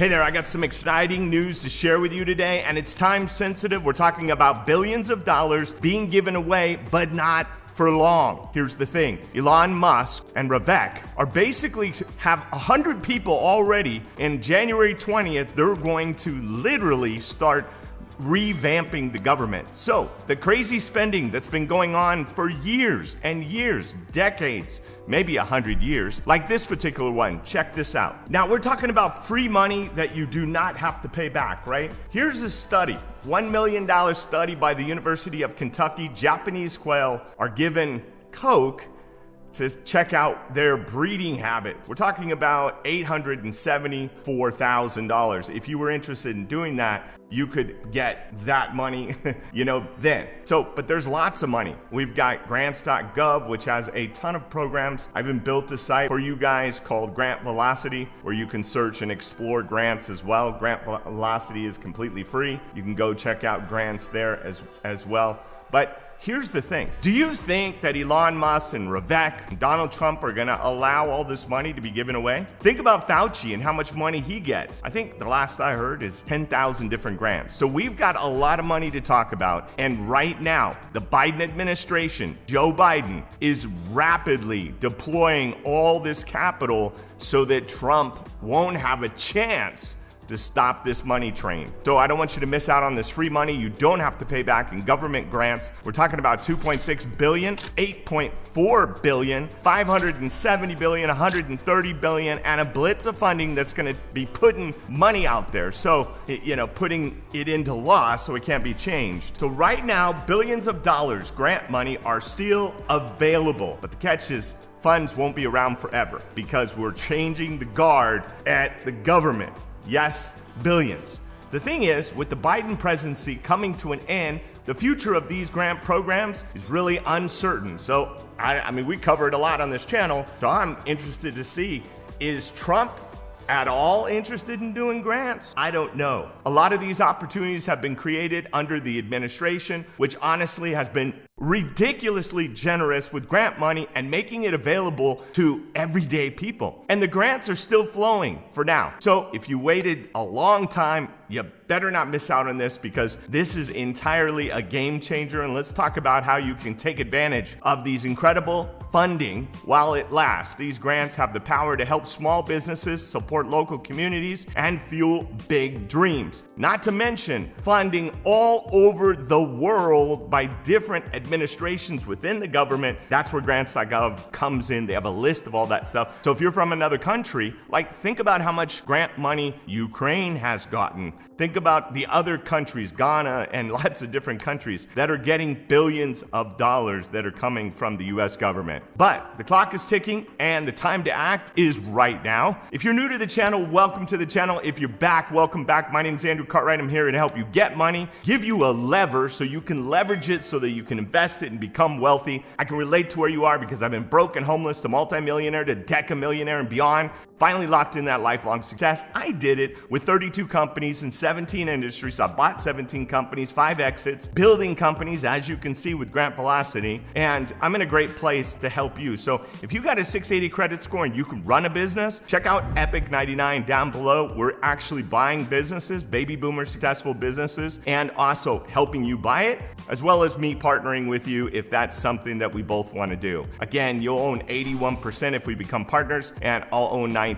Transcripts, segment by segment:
Hey there, I got some exciting news to share with you today, and it's time sensitive. We're talking about billions of dollars being given away, but not for long. Here's the thing. Elon Musk and Vivek are basically have 100 people already. In January 20th, they're going to literally start revamping the government. So the crazy spending that's been going on for years and years, decades, maybe 100 years, like this particular one. Check this out. Now we're talking about free money that you do not have to pay back, right? Here's a study, $1 million study by the University of Kentucky. Japanese quail are given Coke to check out their breeding habits. We're talking about $874,000. If you were interested in doing that, you could get that money, then. But there's lots of money. We've got grants.gov, which has a ton of programs. I've even built a site for you guys called Grant Velocity, where you can search and explore grants as well. Grant Velocity is completely free. You can go check out grants there as well. But here's the thing. Do you think that Elon Musk and Vivek and Donald Trump are gonna allow all this money to be given away? Think about Fauci and how much money he gets. I think the last I heard is 10,000 different grants. So we've got a lot of money to talk about. And right now, the Biden administration, Joe Biden, is rapidly deploying all this capital so that Trump won't have a chance to stop this money train. So I don't want you to miss out on this free money you don't have to pay back in government grants. We're talking about 2.6 billion, 8.4 billion, 570 billion, 130 billion, and a blitz of funding that's going to be putting money out there. So, putting it into law so it can't be changed. So right now, billions of dollars grant money are still available. But the catch is, funds won't be around forever because we're changing the guard at the government. Yes, billions. The thing is, with the Biden presidency coming to an end, the future of these grant programs is really uncertain. So, I mean, we covered a lot on this channel, so I'm interested to see, is Trump at all interested in doing grants? I don't know. A lot of these opportunities have been created under the administration, which honestly has been ridiculously generous with grant money and making it available to everyday people. And the grants are still flowing for now. So if you waited a long time, you better not miss out on this, because this is entirely a game changer. And let's talk about how you can take advantage of these incredible funding while it lasts. These grants have the power to help small businesses, support local communities, and fuel big dreams. Not to mention funding all over the world by different administrations within the government. That's where grants.gov comes in. They have a list of all that stuff. So if you're from another country, think about how much grant money Ukraine has gotten. Think about the other countries, Ghana and lots of different countries that are getting billions of dollars that are coming from the US government. But the clock is ticking and the time to act is right now. If you're new to the channel, welcome to the channel. If you're back, welcome back. My name is Andrew Cartwright. I'm here to help you get money, give you a lever so you can leverage it so that you can invest it and become wealthy. I can relate to where you are because I've been broke and homeless to multimillionaire to decamillionaire and beyond. Finally locked in that lifelong success. I did it with 32 companies in 17 industries. I bought 17 companies, 5 exits, building companies, as you can see with Grant Velocity, and I'm in a great place to help you. So if you got a 680 credit score and you can run a business, check out Epic 99 down below. We're actually buying businesses, baby boomer successful businesses, and also helping you buy it, as well as me partnering with you if that's something that we both want to do. Again, you'll own 81% if we become partners, and I'll own 19%.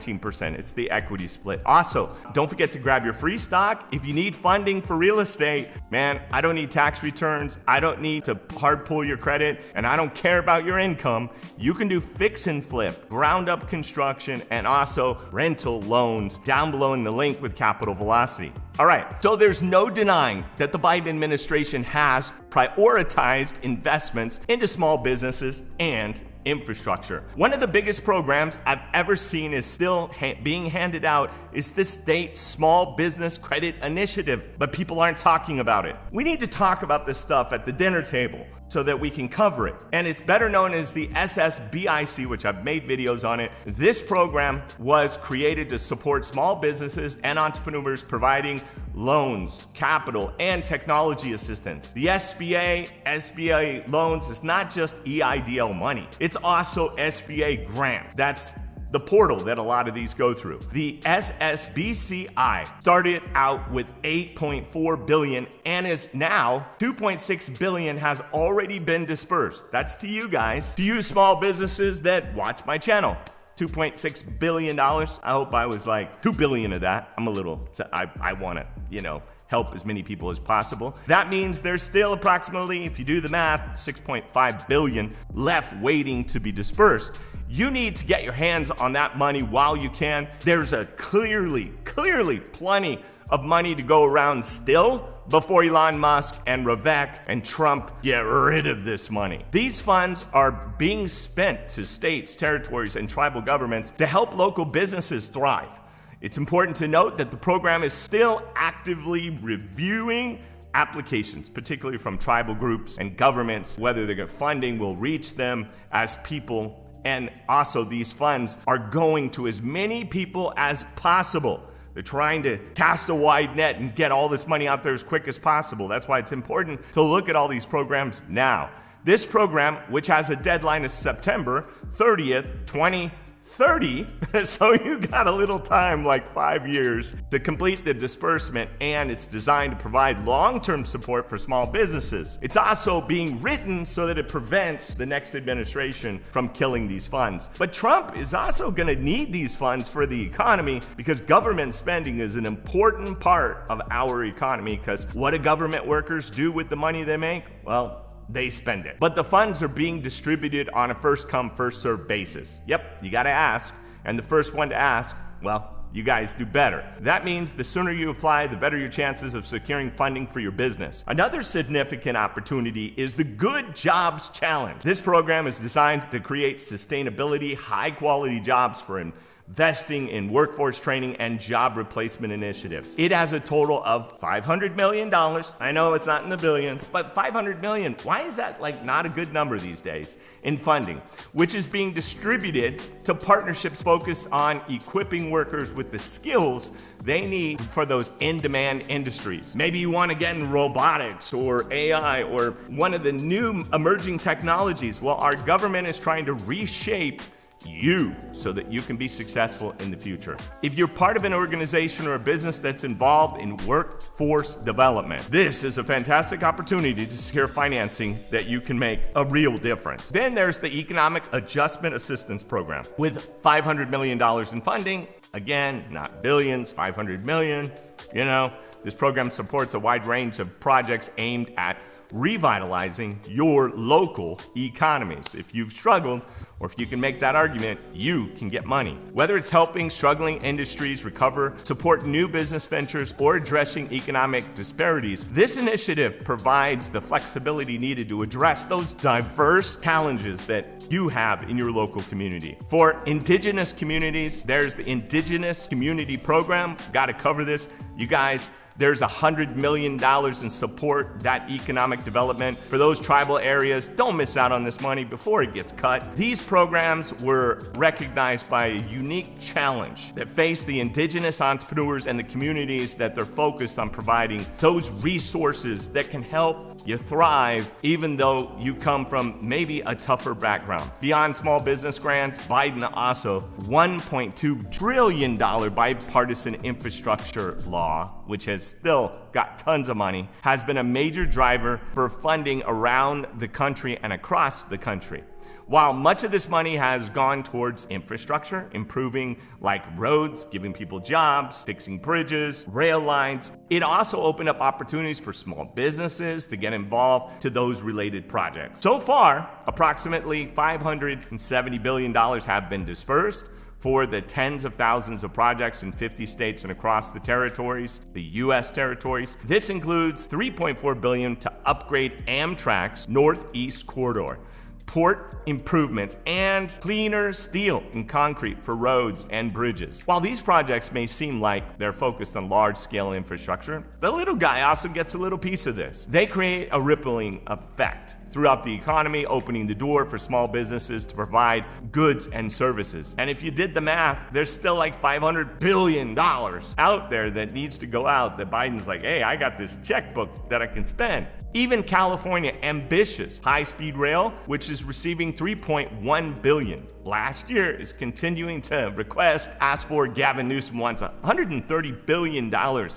It's the equity split. Also, don't forget to grab your free stock. If you need funding for real estate, man, I don't need tax returns. I don't need to hard pull your credit, and I don't care about your income. You can do fix and flip, ground up construction, and also rental loans down below in the link with Capital Velocity. All right, so there's no denying that the Biden administration has prioritized investments into small businesses and infrastructure. One of the biggest programs I've ever seen is still being handed out is the state small business credit initiative, but people aren't talking about it. We need to talk about this stuff at the dinner table so that we can cover it. And it's better known as the SSBIC, which I've made videos on it. This program was created to support small businesses and entrepreneurs, providing loans, capital, and technology assistance. The SBA loans is not just EIDL money. It's also SBA grants. That's the portal that a lot of these go through. The SSBCI started out with $8.4 billion and is now $2.6 billion has already been dispersed. That's to you guys, to you small businesses that watch my channel. $2.6 billion. I hope I was like 2 billion of that. I'm a little, I want to, help as many people as possible. That means there's still approximately, if you do the math, 6.5 billion left waiting to be dispersed. You need to get your hands on that money while you can. There's a clearly plenty of money to go around still before Elon Musk and Vivek and Trump get rid of this money. These funds are being spent to states, territories, and tribal governments to help local businesses thrive. It's important to note that the program is still actively reviewing applications, particularly from tribal groups and governments, whether their funding will reach them as people. And also these funds are going to as many people as possible. They're trying to cast a wide net and get all this money out there as quick as possible. That's why it's important to look at all these programs now. This program, which has a deadline of September 30th, 2030, so you got a little time, like 5 years, to complete the disbursement, and it's designed to provide long-term support for small businesses. It's also being written so that it prevents the next administration from killing these funds. But Trump is also going to need these funds for the economy because government spending is an important part of our economy, because what do government workers do with the money they make? Well, they spend it. But the funds are being distributed on a first come, first served basis. Yep, you gotta ask. And the first one to ask, well, you guys do better. That means the sooner you apply, the better your chances of securing funding for your business. Another significant opportunity is the Good Jobs Challenge. This program is designed to create sustainability, high quality jobs for investing in workforce training and job replacement initiatives. It has a total of $500 million. I know it's not in the billions, but $500 million, why is that like not a good number these days in funding, which is being distributed to partnerships focused on equipping workers with the skills they need for those in-demand industries. Maybe you want to get in robotics or AI or one of the new emerging technologies. Well, our government is trying to reshape you so that you can be successful in the future. If you're part of an organization or a business that's involved in workforce development, this is a fantastic opportunity to secure financing that you can make a real difference. Then there's the Economic Adjustment Assistance Program with $500 million in funding. Again, not billions, 500 million. This program supports a wide range of projects aimed at revitalizing your local economies. If you've struggled, or if you can make that argument, you can get money. Whether it's helping struggling industries recover, support new business ventures, or addressing economic disparities, this initiative provides the flexibility needed to address those diverse challenges that you have in your local community. For indigenous communities, there's the Indigenous Community Program. Got to cover this. You guys, there's $100 million in support that economic development for those tribal areas. Don't miss out on this money before it gets cut. These programs were recognized by a unique challenge that faced the indigenous entrepreneurs and the communities that they're focused on providing those resources that can help you thrive even though you come from maybe a tougher background. Beyond small business grants, Biden also $1.2 trillion bipartisan infrastructure law, which has still got tons of money, has been a major driver for funding around the country and across the country. While much of this money has gone towards infrastructure, improving like roads, giving people jobs, fixing bridges, rail lines, it also opened up opportunities for small businesses to get involved to those related projects. So far, approximately $570 billion have been dispersed for the tens of thousands of projects in 50 states and across the territories, the U.S. territories. This includes $3.4 billion to upgrade Amtrak's Northeast Corridor, port improvements, and cleaner steel and concrete for roads and bridges. While these projects may seem like they're focused on large-scale infrastructure, the little guy also gets a little piece of this. They create a rippling effect throughout the economy, opening the door for small businesses to provide goods and services. And if you did the math, there's still like $500 billion out there that needs to go out that Biden's like, hey, I got this checkbook that I can spend. Even California ambitious high-speed rail, which is receiving $3.1 billion last year is continuing to ask for. Gavin Newsom wants $130 billion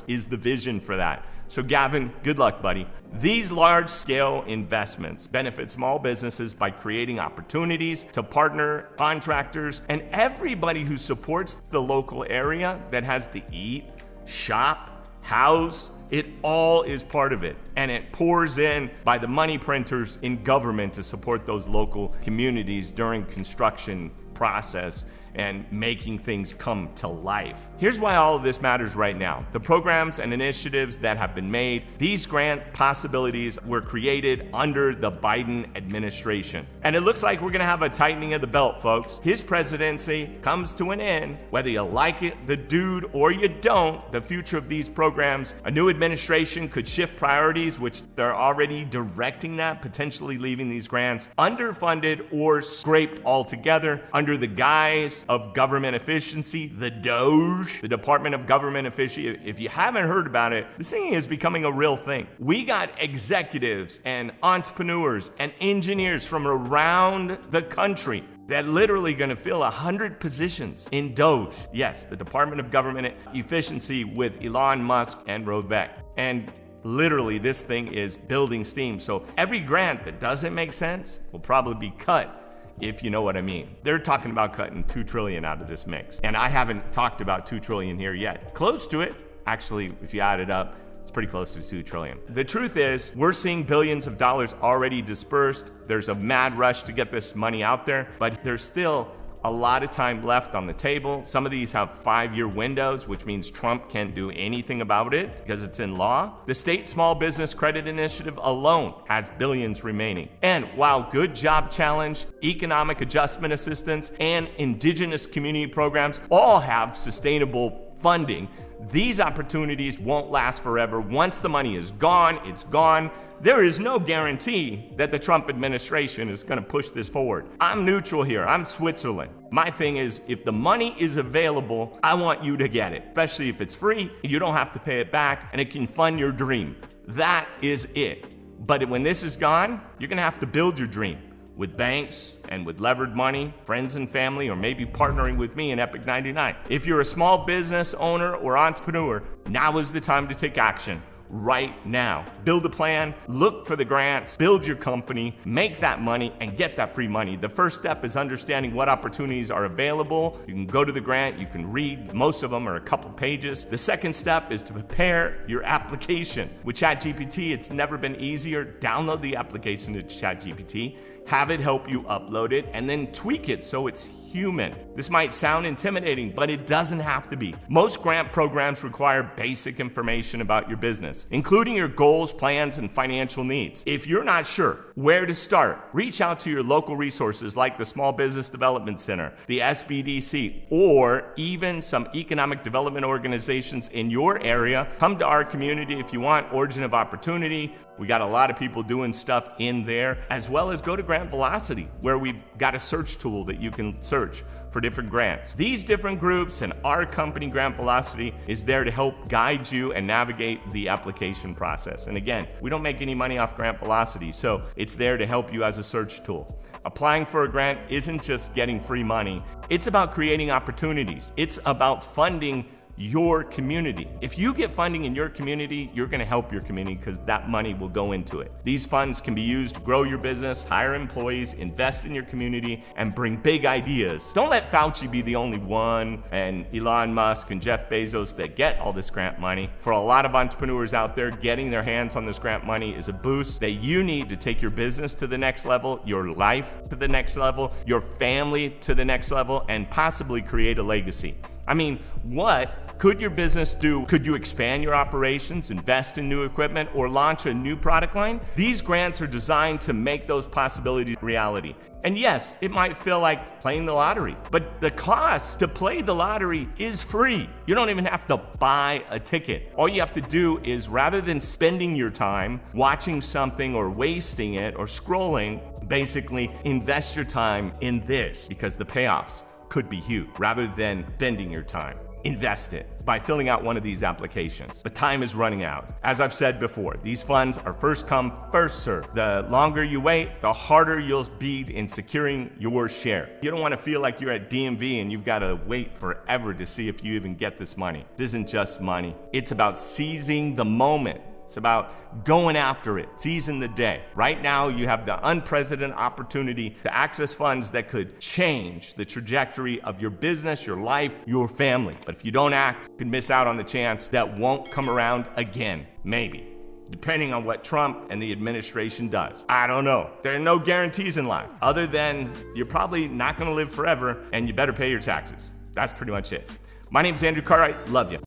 is the vision for that. So Gavin, good luck, buddy. These large-scale investments benefit small businesses by creating opportunities to partner, contractors, and everybody who supports the local area that has to eat, shop, house. It all is part of it, and it pours in by the money printers in government to support those local communities during construction process and making things come to life. Here's why all of this matters right now. The programs and initiatives that have been made, these grant possibilities were created under the Biden administration. And it looks like we're gonna have a tightening of the belt, folks. His presidency comes to an end. Whether you like it, the dude, or you don't, the future of these programs, a new administration could shift priorities, which they're already directing that, potentially leaving these grants underfunded or scraped altogether under the guise of government efficiency, the DOGE, the Department of Government Efficiency. If you haven't heard about it, this thing is becoming a real thing. We got executives and entrepreneurs and engineers from around the country that literally gonna fill 100 positions in DOGE. Yes, the Department of Government Efficiency with Elon Musk and Rovec. And literally this thing is building steam. So every grant that doesn't make sense will probably be cut, if you know what I mean. They're talking about cutting $2 trillion out of this mix. And I haven't talked about $2 trillion here yet. Close to it. Actually, if you add it up, it's pretty close to $2 trillion. The truth is, we're seeing billions of dollars already dispersed. There's a mad rush to get this money out there, but there's still a lot of time left on the table. Some of these have 5-year windows, which means Trump can't do anything about it because it's in law. The State Small Business Credit Initiative alone has billions remaining. And while Good Job Challenge, Economic Adjustment Assistance, and Indigenous Community Programs all have sustainable funding, these opportunities won't last forever. Once the money is gone, it's gone. There is no guarantee that the Trump administration is gonna push this forward. I'm neutral here, I'm Switzerland. My thing is, if the money is available, I want you to get it, especially if it's free, you don't have to pay it back, and it can fund your dream. That is it. But when this is gone, you're gonna have to build your dream with banks and with levered money, friends and family, or maybe partnering with me in Epic 99. If you're a small business owner or entrepreneur, now is the time to take action. Right now. Build a plan, look for the grants, build your company, make that money, and get that free money. The first step is understanding what opportunities are available. You can go to the grant, you can read, most of them are a couple pages. The second step is to prepare your application. With ChatGPT, it's never been easier. Download the application to ChatGPT, have it help you upload it, and then tweak it so it's human. This might sound intimidating, but it doesn't have to be. Most grant programs require basic information about your business, including your goals, plans, and financial needs. If you're not sure where to start, reach out to your local resources like the Small Business Development Center, the SBDC, or even some economic development organizations in your area. Come to our community if you want. Origin of Opportunity. We got a lot of people doing stuff in there, as well as go to Grant Velocity, where we've got a search tool that you can search for different grants. These different groups and our company, Grant Velocity, is there to help guide you and navigate the application process. And again, we don't make any money off Grant Velocity, so it's there to help you as a search tool. Applying for a grant isn't just getting free money. It's about creating opportunities. It's about funding your community. If you get funding in your community, you're gonna help your community because that money will go into it. These funds can be used to grow your business, hire employees, invest in your community, and bring big ideas. Don't let Fauci be the only one, and Elon Musk and Jeff Bezos that get all this grant money. For a lot of entrepreneurs out there, getting their hands on this grant money is a boost that you need to take your business to the next level, your life to the next level, your family to the next level, and possibly create a legacy. I mean, what could your business do? Could you expand your operations, invest in new equipment, or launch a new product line? These grants are designed to make those possibilities reality. And yes, it might feel like playing the lottery, but the cost to play the lottery is free. You don't even have to buy a ticket. All you have to do is, rather than spending your time watching something or wasting it or scrolling, basically invest your time in this because the payoffs could be huge rather than spending your time. invest it by filling out one of these applications. But time is running out. As I've said before, these funds are first come, first served. The longer you wait, the harder you'll be in securing your share. You don't want to feel like you're at DMV and you've got to wait forever to see if you even get this money. This isn't just money. It's about seizing the moment. It's about going after it, seizing the day. Right now, you have the unprecedented opportunity to access funds that could change the trajectory of your business, your life, your family. But if you don't act, you could miss out on the chance that won't come around again, maybe, depending on what Trump and the administration does. I don't know. There are no guarantees in life, other than you're probably not gonna live forever and you better pay your taxes. That's pretty much it. My name is Andrew Cartwright. Love you.